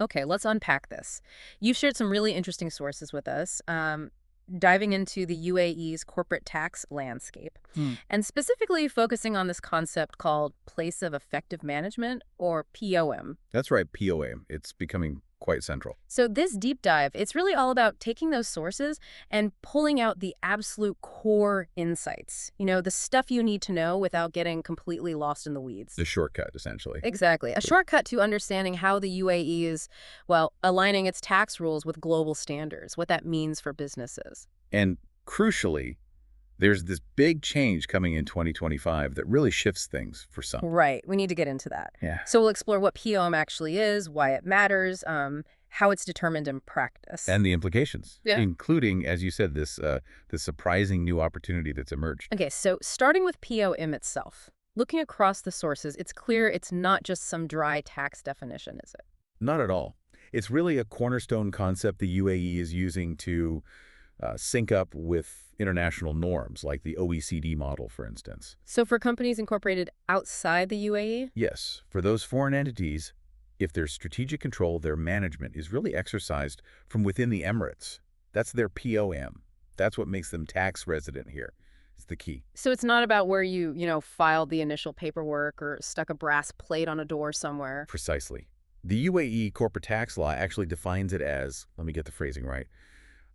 Okay, let's unpack this. You've shared some really interesting sources with us, diving into the UAE's corporate tax landscape, Hmm. and specifically focusing on this concept called place of effective management, or POM. That's right, POA. It's becoming quite central. So this deep dive, it's really all about taking those sources and pulling out the absolute core insights. The stuff you need to know without getting completely lost in the weeds. The shortcut, essentially. Exactly. A shortcut to understanding how the UAE is, well, aligning its tax rules with global standards, what that means for businesses. And crucially, there's this big change coming in 2025 that really shifts things for some. Right. We need to get into that. Yeah. So we'll explore what POM actually is, why it matters, how it's determined in practice. And the implications, Yeah. including, as you said, this surprising new opportunity that's emerged. Okay, so starting with POM itself, looking across the sources, it's clear it's not just some dry tax definition, is it? Not at all. It's really a cornerstone concept the UAE is using to sync up with international norms, like the OECD model, for instance. So for companies incorporated outside the UAE? Yes, for those foreign entities, if there's strategic control, their management is really exercised from within the Emirates. That's their POM. That's what makes them tax resident here. It's the key. So it's not about where you filed the initial paperwork or stuck a brass plate on a door somewhere. Precisely. The UAE Corporate Tax Law actually defines it as, let me get the phrasing right,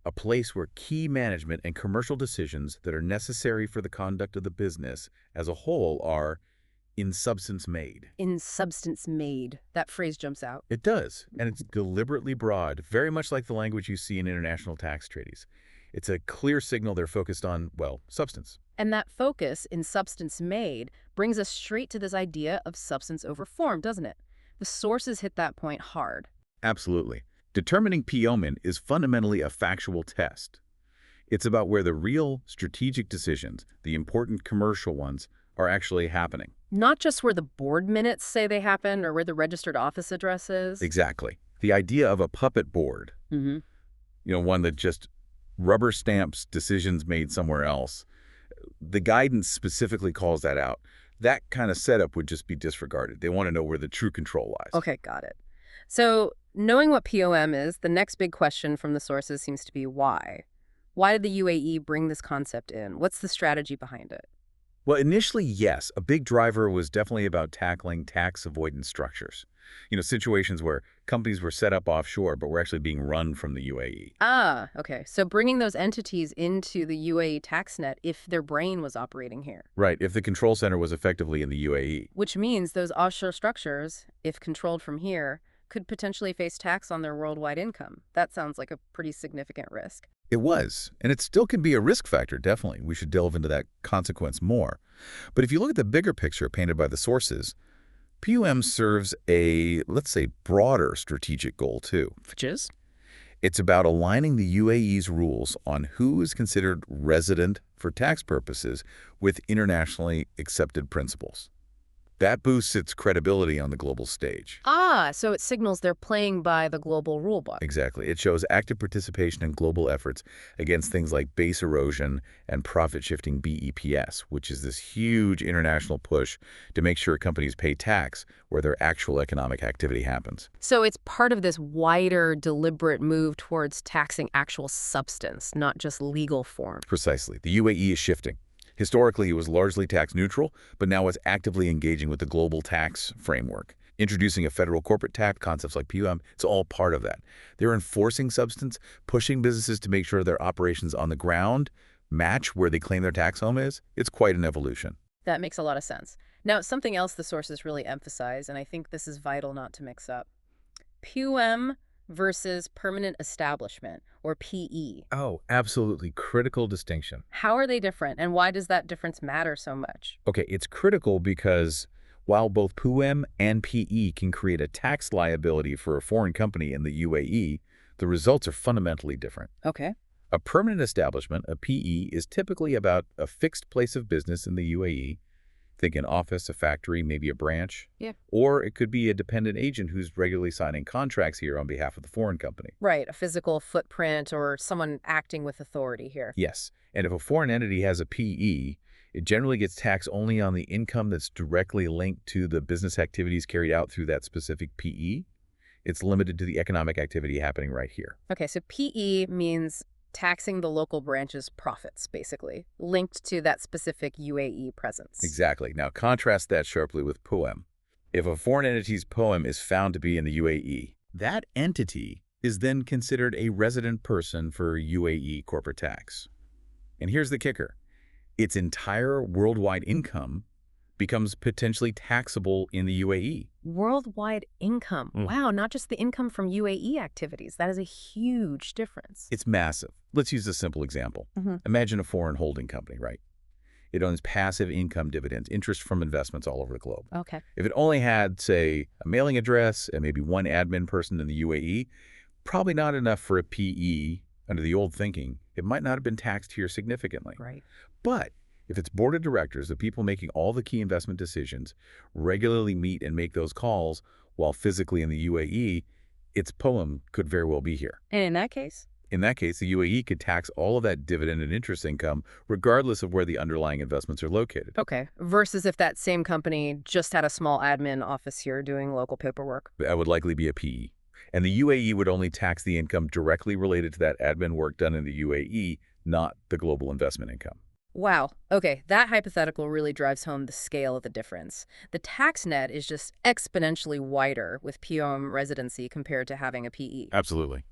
a place where key management and commercial decisions that are necessary for the conduct of the business as a whole are in substance made. In substance made. That phrase jumps out. It does, and it's deliberately broad, very much like the language you see in international tax treaties. It's a clear signal they're focused on, well, substance. And that focus in substance made brings us straight to this idea of substance over form, doesn't it? The sources hit that point hard. Absolutely. Determining POMIN is fundamentally a factual test. It's about where the real strategic decisions, the important commercial ones, are actually happening. Not just where the board minutes say they happen or where the registered office address is. Exactly. The idea of a puppet board, Mm-hmm. one that just rubber stamps decisions made somewhere else. The guidance specifically calls that out. That kind of setup would just be disregarded. They want to know where the true control lies. Okay, got it. So knowing what POM is, the next big question from the sources seems to be why? Why did the UAE bring this concept in? What's the strategy behind it? Well, initially, yes, a big driver was definitely about tackling tax avoidance structures. Situations where companies were set up offshore but were actually being run from the UAE. Ah, okay. So bringing those entities into the UAE tax net if their brain was operating here. Right, if the control center was effectively in the UAE. Which means those offshore structures, if controlled from here, could potentially face tax on their worldwide income. That sounds like a pretty significant risk. It was, and it still can be a risk factor, definitely. We should delve into that consequence more. But if you look at the bigger picture painted by the sources, PUM serves a, let's say, broader strategic goal too. Which is? It's about aligning the UAE's rules on who is considered resident for tax purposes with internationally accepted principles. That boosts its credibility on the global stage. Ah, so it signals they're playing by the global rulebook. Exactly. It shows active participation in global efforts against things like base erosion and profit-shifting BEPS, which is this huge international push to make sure companies pay tax where their actual economic activity happens. So it's part of this wider, deliberate move towards taxing actual substance, not just legal form. Precisely. The UAE is shifting. Historically, it was largely tax neutral, but now it's actively engaging with the global tax framework. Introducing a federal corporate tax, concepts like PUM, it's all part of that. They're enforcing substance, pushing businesses to make sure their operations on the ground match where they claim their tax home is. It's quite an evolution. That makes a lot of sense. Now, something else the sources really emphasize, and I think this is vital not to mix up. PUM versus permanent establishment, or PE. Oh, absolutely. Critical distinction. How are they different, and why does that difference matter so much? Okay, it's critical because while both PUM and PE can create a tax liability for a foreign company in the UAE, the results are fundamentally different. Okay. A permanent establishment, a PE, is typically about a fixed place of business in the UAE. Think an office, a factory, maybe a branch. Yeah. Or it could be a dependent agent who's regularly signing contracts here on behalf of the foreign company. Right, a physical footprint or someone acting with authority here. Yes, and if a foreign entity has a PE, it generally gets taxed only on the income that's directly linked to the business activities carried out through that specific PE. It's limited to the economic activity happening right here. Okay, so PE means taxing the local branch's profits, basically, linked to that specific UAE presence. Exactly. Now contrast that sharply with POEM. If a foreign entity's POEM is found to be in the UAE, that entity is then considered a resident person for UAE corporate tax. And here's the kicker. Its entire worldwide income becomes potentially taxable in the UAE. Worldwide income. Mm. Wow, not just the income from UAE activities. That is a huge difference. It's massive. Let's use a simple example. Imagine a foreign holding company, right? It owns passive income dividends, interest from investments all over the globe. Okay. If it only had, say, a mailing address and maybe one admin person in the UAE, probably not enough for a PE under the old thinking. It might not have been taxed here significantly. Right. But if its board of directors, the people making all the key investment decisions, regularly meet and make those calls while physically in the UAE, its POEM could very well be here. And in that case? In that case, the UAE could tax all of that dividend and interest income regardless of where the underlying investments are located. Okay. Versus if that same company just had a small admin office here doing local paperwork. That would likely be a PE. And the UAE would only tax the income directly related to that admin work done in the UAE, not the global investment income. Wow. Okay, that hypothetical really drives home the scale of the difference. The tax net is just exponentially wider with POM residency compared to having a PE. Absolutely.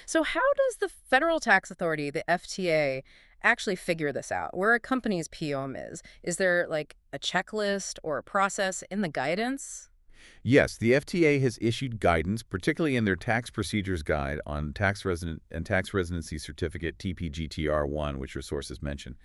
So how does the Federal Tax Authority, the FTA, actually figure this out? Where a company's POM is? Is there like a checklist or a process in the guidance? Yes, the FTA has issued guidance, particularly in their Tax Procedures Guide on Tax Resident and Tax Residency Certificate TPGTR1, which your sources mentioned.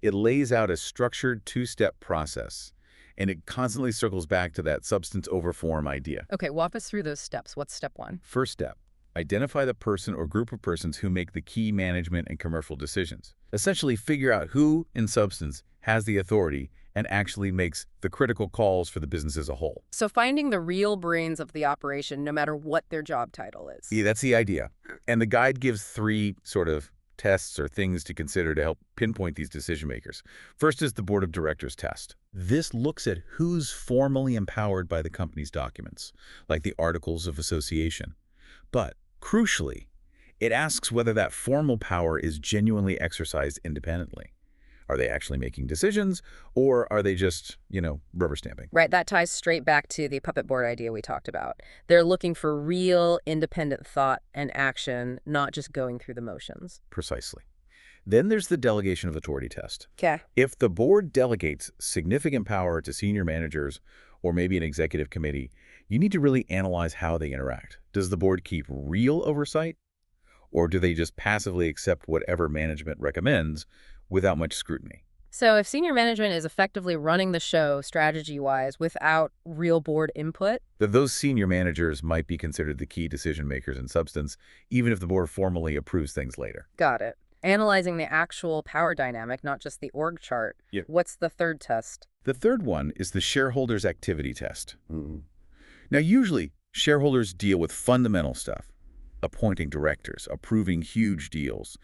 It lays out a structured two-step process, and it constantly circles back to that substance over form idea. Okay, walk us through those steps. What's step one? First step, identify the person or group of persons who make the key management and commercial decisions. Essentially, figure out who, in substance, has the authority and actually makes the critical calls for the business as a whole. So finding the real brains of the operation, no matter what their job title is. Yeah, that's the idea. And the guide gives three sort of tests or things to consider to help pinpoint these decision makers. First is the board of directors test. This looks at who's formally empowered by the company's documents, like the articles of association. But crucially, it asks whether that formal power is genuinely exercised independently. Are they actually making decisions, or are they just, rubber stamping? Right, that ties straight back to the puppet board idea we talked about. They're looking for real independent thought and action, not just going through the motions. Precisely. Then there's the delegation of authority test. Okay. If the board delegates significant power to senior managers or maybe an executive committee, you need to really analyze how they interact. Does the board keep real oversight, or do they just passively accept whatever management recommends without much scrutiny? So if senior management is effectively running the show strategy-wise without real board input? Those senior managers might be considered the key decision makers in substance, even if the board formally approves things later. Got it. Analyzing the actual power dynamic, not just the org chart. Yeah. What's the third test? The third one is the shareholders' activity test. Now, usually, shareholders deal with fundamental stuff, appointing directors, approving huge deals.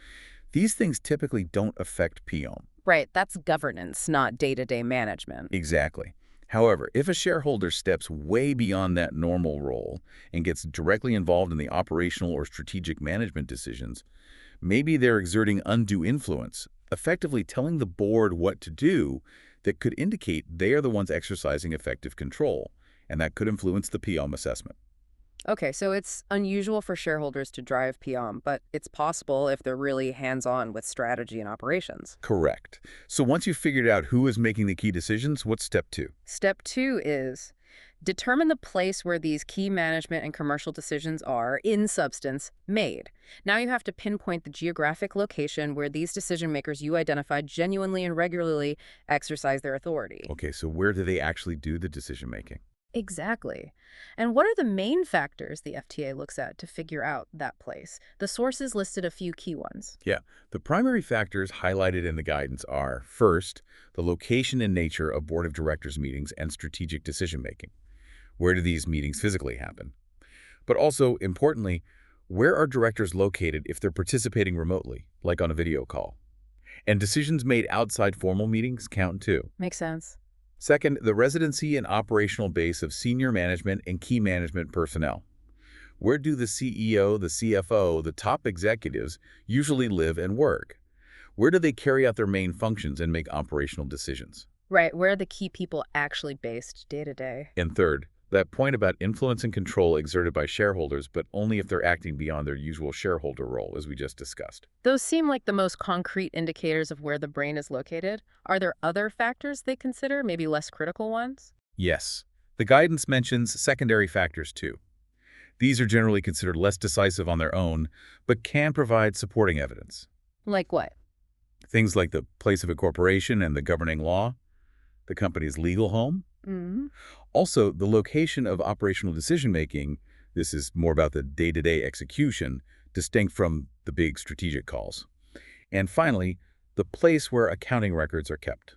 These things typically don't affect POM. Right, that's governance, not day-to-day management. Exactly. However, if a shareholder steps way beyond that normal role and gets directly involved in the operational or strategic management decisions, maybe they're exerting undue influence, effectively telling the board what to do that could indicate they are the ones exercising effective control, and that could influence the POM assessment. Okay, so it's unusual for shareholders to drive POM, but it's possible if they're really hands-on with strategy and operations. Correct. So once you've figured out who is making the key decisions, what's step two? Step two is determine the place where these key management and commercial decisions are, in substance, made. Now you have to pinpoint the geographic location where these decision makers you identified genuinely and regularly exercise their authority. Okay, so where do they actually do the decision making? Exactly. And what are the main factors the FTA looks at to figure out that place? The sources listed a few key ones. Yeah, the primary factors highlighted in the guidance are, first, the location and nature of board of directors meetings and strategic decision making. Where do these meetings physically happen? But also, importantly, where are directors located if they're participating remotely, like on a video call? And decisions made outside formal meetings count too. Makes sense. Second, the residency and operational base of senior management and key management personnel. Where do the CEO, the CFO, the top executives usually live and work? Where do they carry out their main functions and make operational decisions? Right, where are the key people actually based day to day? And third, that point about influence and control exerted by shareholders, but only if they're acting beyond their usual shareholder role, as we just discussed. Those seem like the most concrete indicators of where the brain is located. Are there other factors they consider, maybe less critical ones? Yes, the guidance mentions secondary factors too. These are generally considered less decisive on their own, but can provide supporting evidence. Like what? Things like the place of incorporation and the governing law, the company's legal home. Mm. Also, the location of operational decision-making. This is more about the day-to-day execution, distinct from the big strategic calls. And finally, the place where accounting records are kept.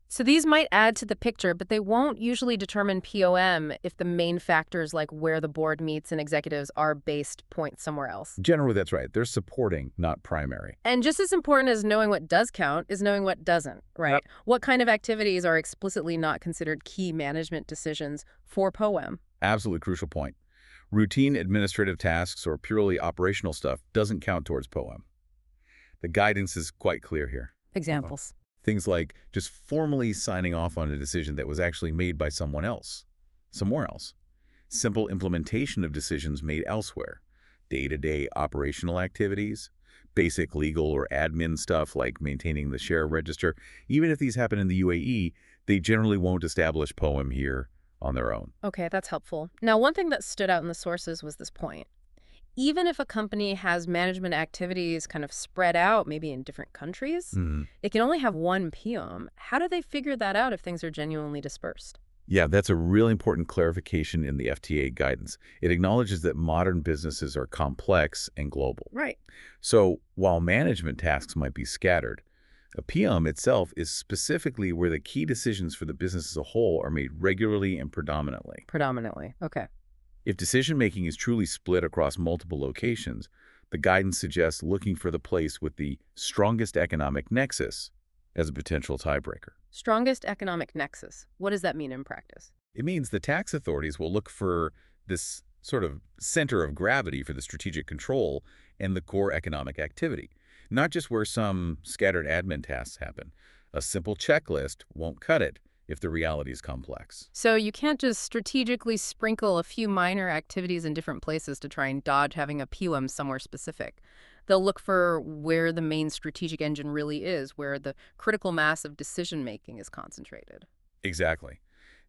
So these might add to the picture, but they won't usually determine POM if the main factors like where the board meets and executives are based point somewhere else. Generally, that's right. They're supporting, not primary. And just as important as knowing what does count is knowing what doesn't, right? Yep. What kind of activities are explicitly not considered key management decisions for POM? Absolutely crucial point. Routine administrative tasks or purely operational stuff doesn't count towards POM. The guidance is quite clear here. Examples. Things like just formally signing off on a decision that was actually made by someone else, somewhere else. Simple implementation of decisions made elsewhere. Day-to-day operational activities. Basic legal or admin stuff like maintaining the share register. Even if these happen in the UAE, they generally won't establish POM here on their own. Okay, that's helpful. Now, one thing that stood out in the sources was this point. Even if a company has management activities kind of spread out, maybe in different countries, it can only have one POM. How do they figure that out if things are genuinely dispersed? Yeah, that's a really important clarification in the FTA guidance. It acknowledges that modern businesses are complex and global. Right. So while management tasks might be scattered, a POM itself is specifically where the key decisions for the business as a whole are made regularly and predominantly. Predominantly. Okay. If decision-making is truly split across multiple locations, the guidance suggests looking for the place with the strongest economic nexus as a potential tiebreaker. Strongest economic nexus. What does that mean in practice? It means the tax authorities will look for this sort of center of gravity for the strategic control and the core economic activity, not just where some scattered admin tasks happen. A simple checklist won't cut it if the reality is complex. So you can't just strategically sprinkle a few minor activities in different places to try and dodge having a POM somewhere specific. They'll look for where the main strategic engine really is, where the critical mass of decision-making is concentrated. Exactly.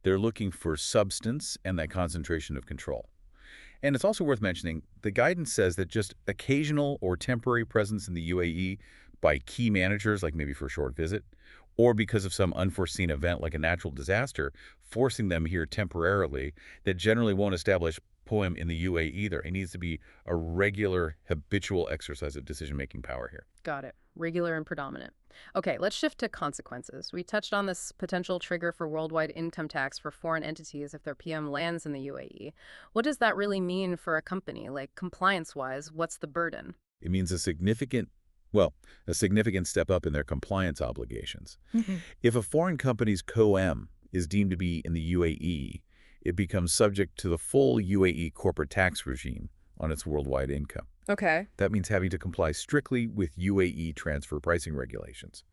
They're looking for substance and that concentration of control. And it's also worth mentioning, the guidance says that just occasional or temporary presence in the UAE by key managers, like maybe for a short visit, or because of some unforeseen event like a natural disaster, forcing them here temporarily, that generally won't establish POM in the UAE either. It needs to be a regular, habitual exercise of decision-making power here. Got it. Regular and predominant. Okay, let's shift to consequences. We touched on this potential trigger for worldwide income tax for foreign entities if their PM lands in the UAE. What does that really mean for a company? Like, compliance-wise, what's the burden? It means a significant step up in their compliance obligations. If a foreign company's COM is deemed to be in the UAE, it becomes subject to the full UAE corporate tax regime on its worldwide income. Okay. That means having to comply strictly with UAE transfer pricing regulations.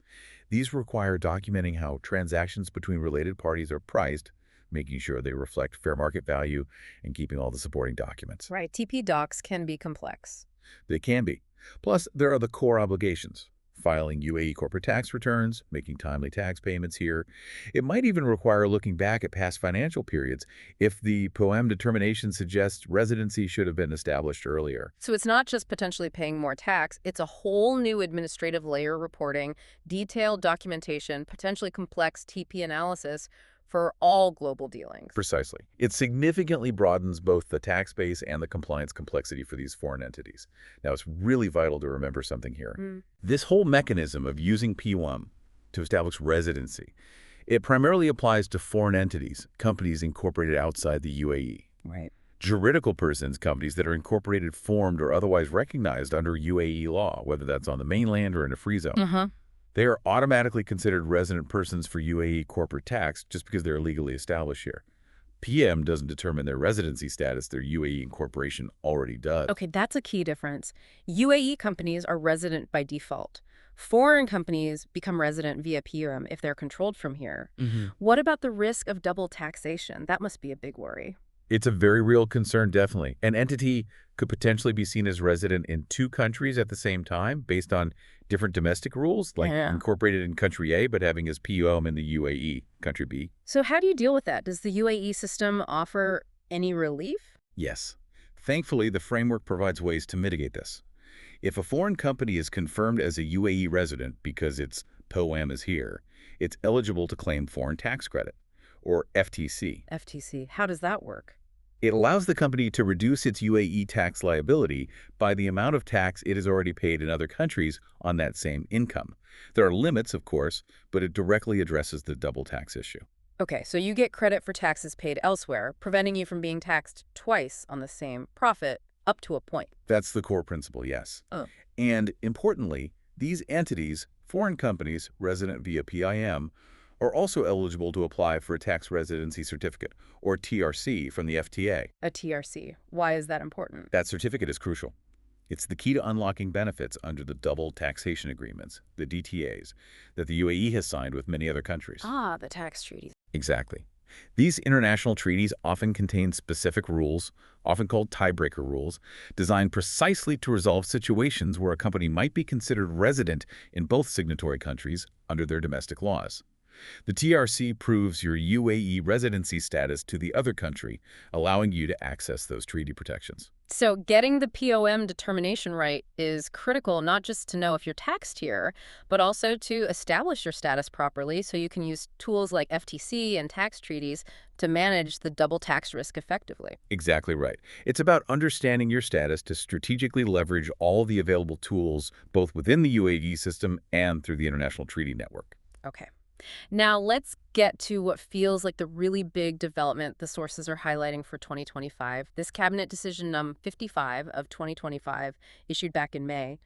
These require documenting how transactions between related parties are priced, making sure they reflect fair market value, and keeping all the supporting documents. Right. TP docs can be complex. They can be. Plus, there are the core obligations. Filing UAE corporate tax returns, making timely tax payments here. It might even require looking back at past financial periods if the POM determination suggests residency should have been established earlier. So it's not just potentially paying more tax, it's a whole new administrative layer reporting, detailed documentation, potentially complex TP analysis for all global dealings. Precisely. It significantly broadens both the tax base and the compliance complexity for these foreign entities. Now, it's really vital to remember something here. This whole mechanism of using P1 to establish residency, it primarily applies to foreign entities, companies incorporated outside the UAE. Right. Juridical persons, companies that are incorporated, formed, or otherwise recognized under UAE law, whether that's on the mainland or in a free zone. They are automatically considered resident persons for UAE corporate tax just because they're legally established here. PM doesn't determine their residency status, their UAE incorporation already does. Okay, that's a key difference. UAE companies are resident by default. Foreign companies become resident via PUM if they're controlled from here. hmm What about the risk of double taxation? That must be a big worry. It's a very real concern, definitely. An entity could potentially be seen as resident in two countries at the same time based on different domestic rules, like Yeah. incorporated in country A but having his PUM in the UAE, country B. So how do you deal with that? Does the UAE system offer any relief? Yes. Thankfully, the framework provides ways to mitigate this. If a foreign company is confirmed as a UAE resident because its POAM is here, it's eligible to claim foreign tax credit, or FTC. FTC. How does that work? It allows the company to reduce its UAE tax liability by the amount of tax it has already paid in other countries on that same income. There are limits, of course, but it directly addresses the double tax issue. Okay, so you get credit for taxes paid elsewhere, preventing you from being taxed twice on the same profit up to a point. That's the core principle, yes. Oh. And importantly, these entities, foreign companies resident via PIM, are also eligible to apply for a tax residency certificate, or TRC, from the FTA. A TRC. Why is that important? That certificate is crucial. It's the key to unlocking benefits under the double taxation agreements, the DTAs, that the UAE has signed with many other countries. Ah, the tax treaties. Exactly. These international treaties often contain specific rules, often called tiebreaker rules, designed precisely to resolve situations where a company might be considered resident in both signatory countries under their domestic laws. The TRC proves your UAE residency status to the other country, allowing you to access those treaty protections. So getting the POM determination right is critical, not just to know if you're taxed here, but also to establish your status properly so you can use tools like FTC and tax treaties to manage the double tax risk effectively. Exactly right. It's about understanding your status to strategically leverage all the available tools, both within the UAE system and through the international treaty network. Okay. Now let's get to what feels like the really big development the sources are highlighting for 2025. This Cabinet Decision Num 55 of 2025, issued back in May.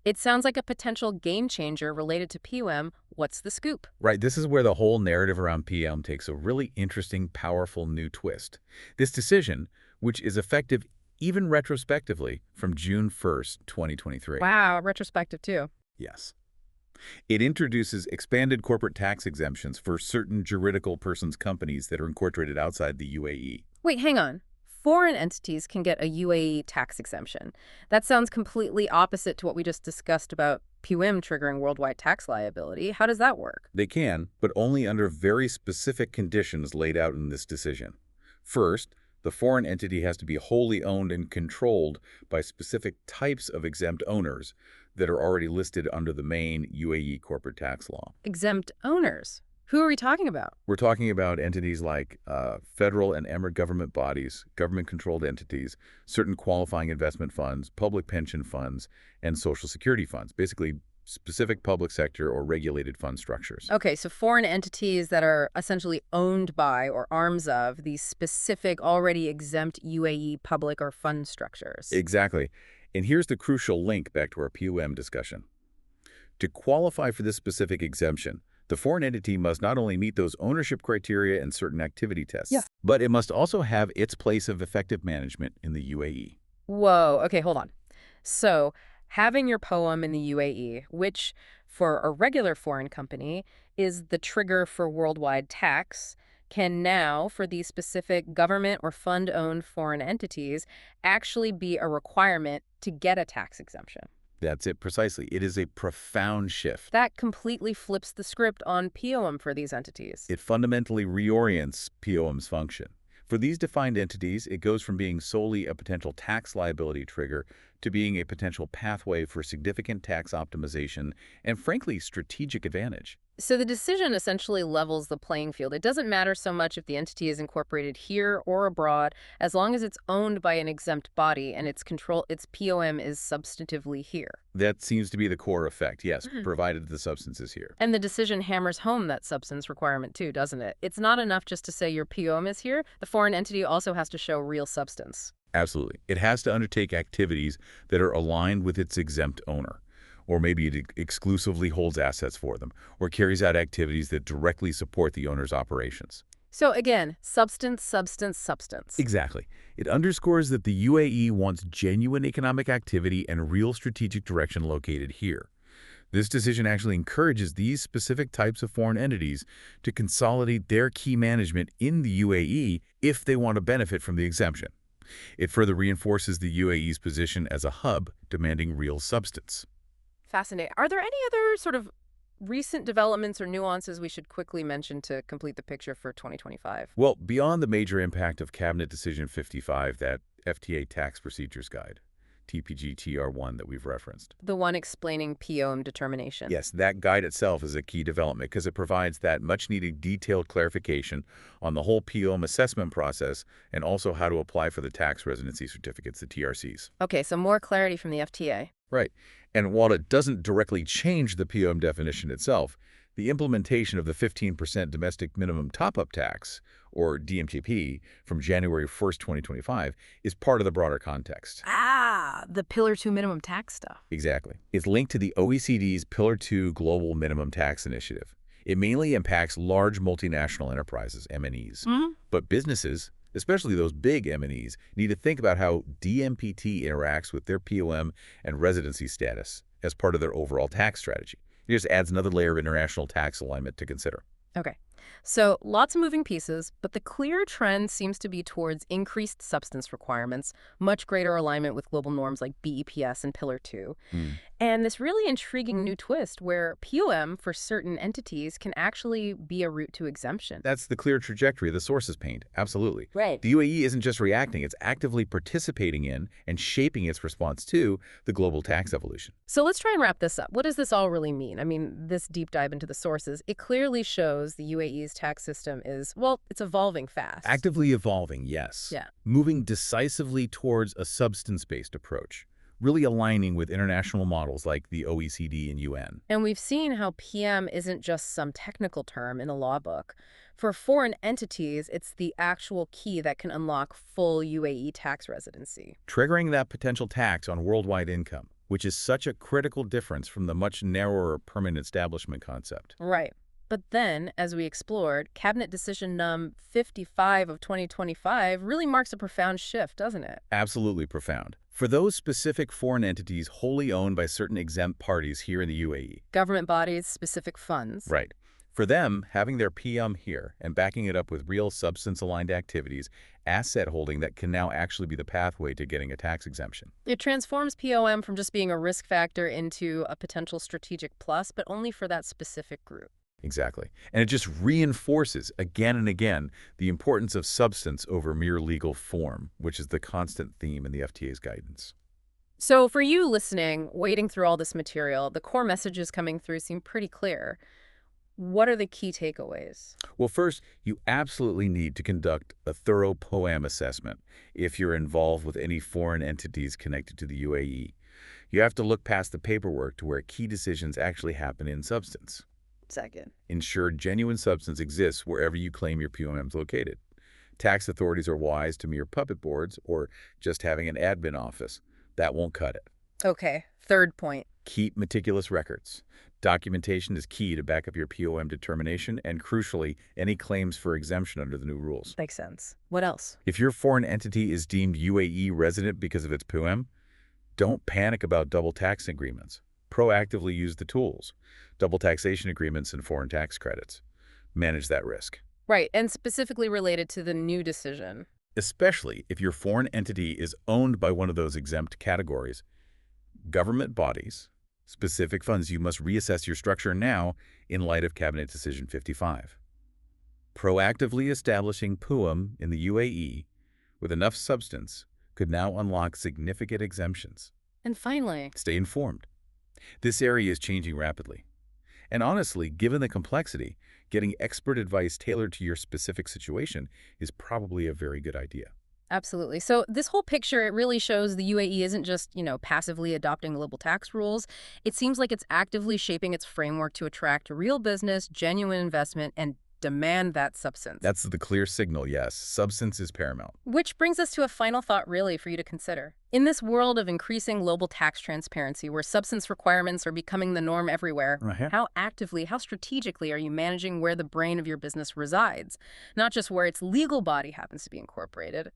It sounds like a potential game changer related to PUM. What's the scoop? Right, this is where the whole narrative around PM takes a really interesting, powerful new twist. This decision, which is effective even retrospectively from June 1st, 2023. Wow, retrospective too. Yes. It introduces expanded corporate tax exemptions for certain juridical persons companies that are incorporated outside the UAE. Wait, hang on. Foreign entities can get a UAE tax exemption. That sounds completely opposite to what we just discussed about PUM triggering worldwide tax liability. How does that work? They can, but only under very specific conditions laid out in this decision. First, the foreign entity has to be wholly owned and controlled by specific types of exempt owners that are already listed under the main UAE corporate tax law. Exempt owners. Who are we talking about? We're talking about entities like federal and emirate government bodies, government-controlled entities, certain qualifying investment funds, public pension funds, and social security funds, basically specific public sector or regulated fund structures. Okay, so foreign entities that are essentially owned by or arms of these specific already exempt UAE public or fund structures. Exactly. And here's the crucial link back to our PUM discussion. To qualify for this specific exemption, the foreign entity must not only meet those ownership criteria and certain activity tests, but it must also have its place of effective management in the UAE. Whoa, okay, hold on. So having your POM in the UAE, which for a regular foreign company is the trigger for worldwide tax, can now, for these specific government or fund-owned foreign entities, actually be a requirement to get a tax exemption. That's it precisely. It is a profound shift. That completely flips the script on POM for these entities. It fundamentally reorients POM's function. For these defined entities, it goes from being solely a potential tax liability trigger to being a potential pathway for significant tax optimization and, frankly, strategic advantage. So the decision essentially levels the playing field. It doesn't matter so much if the entity is incorporated here or abroad, as long as it's owned by an exempt body and its POM is substantively here. That seems to be the core effect, yes, provided the substance is here. And the decision hammers home that substance requirement too, doesn't it? It's not enough just to say your POM is here. The foreign entity also has to show real substance. Absolutely. It has to undertake activities that are aligned with its exempt owner. Or maybe it exclusively holds assets for them, or carries out activities that directly support the owner's operations. So again, substance, substance, substance. Exactly. It underscores that the UAE wants genuine economic activity and real strategic direction located here. This decision actually encourages these specific types of foreign entities to consolidate their key management in the UAE if they want to benefit from the exemption. It further reinforces the UAE's position as a hub demanding real substance. Fascinating. Are there any other sort of recent developments or nuances we should quickly mention to complete the picture for 2025? Well, beyond the major impact of Cabinet Decision 55, that FTA Tax Procedures Guide, TPG-TR1 that we've referenced. The one explaining POM determination. Yes, that guide itself is a key development because it provides that much-needed detailed clarification on the whole POM assessment process and also how to apply for the tax residency certificates, the TRCs. Okay, so more clarity from the FTA. Right. And while it doesn't directly change the POM definition itself, the implementation of the 15% domestic minimum top-up tax, or DMTP, from January 1st, 2025, is part of the broader context. Ah, the Pillar 2 minimum tax stuff. Exactly. It's linked to the OECD's Pillar 2 Global Minimum Tax Initiative. It mainly impacts large multinational enterprises, M&Es. But businesses, especially those big M&Es, need to think about how DMPT interacts with their POM and residency status as part of their overall tax strategy. It just adds another layer of international tax alignment to consider. Okay. So lots of moving pieces, but the clear trend seems to be towards increased substance requirements, much greater alignment with global norms like BEPS and Pillar 2. And this really intriguing new twist where POM for certain entities can actually be a route to exemption. That's the clear trajectory the sources paint. Absolutely. Right. The UAE isn't just reacting, it's actively participating in and shaping its response to the global tax evolution. So let's try and wrap this up. What does this all really mean? I mean, this deep dive into the sources, it clearly shows the UAE's tax system is, well, it's evolving fast. Actively evolving, yes. Yeah. Moving decisively towards a substance-based approach, really aligning with international models like the OECD and UN. And we've seen how PM isn't just some technical term in a law book. For foreign entities, it's the actual key that can unlock full UAE tax residency. Triggering that potential tax on worldwide income, which is such a critical difference from the much narrower permanent establishment concept. Right. But then, as we explored, Cabinet Decision Num 55 of 2025 really marks a profound shift, doesn't it? Absolutely profound. For those specific foreign entities wholly owned by certain exempt parties here in the UAE. Government bodies, specific funds. Right. For them, having their PM here and backing it up with real substance-aligned activities, asset holding that can now actually be the pathway to getting a tax exemption. It transforms POM from just being a risk factor into a potential strategic plus, but only for that specific group. Exactly. And it just reinforces again and again the importance of substance over mere legal form, which is the constant theme in the FTA's guidance. So for you listening, wading through all this material, the core messages coming through seem pretty clear. What are the key takeaways? Well, first, you absolutely need to conduct a thorough POAM assessment if you're involved with any foreign entities connected to the UAE. You have to look past the paperwork to where key decisions actually happen in substance. Second. Ensure genuine substance exists wherever you claim your POM is located. Tax authorities are wise to mere puppet boards or just having an admin office. That won't cut it. Okay, third point. Keep meticulous records. Documentation is key to back up your POM determination and, crucially, any claims for exemption under the new rules. Makes sense. What else? If your foreign entity is deemed UAE resident because of its POM, don't panic about double tax agreements. Proactively use the tools, double taxation agreements and foreign tax credits. Manage that risk. Right, and specifically related to the new decision. Especially if your foreign entity is owned by one of those exempt categories. Government bodies, specific funds, you must reassess your structure now in light of Cabinet Decision 55. Proactively establishing POM in the UAE with enough substance could now unlock significant exemptions. And finally, stay informed. This area is changing rapidly. And honestly, given the complexity, getting expert advice tailored to your specific situation is probably a very good idea. absolutely. So this whole picture, it really shows the UAE isn't just, passively adopting global tax rules. It seems like it's actively shaping its framework to attract real business, genuine investment, and demand that substance. That's the clear signal, yes. Substance is paramount. Which brings us to a final thought, really, for you to consider. In this world of increasing global tax transparency, where substance requirements are becoming the norm everywhere, Uh-huh. how actively, how strategically are you managing where the brain of your business resides? Not just where its legal body happens to be incorporated.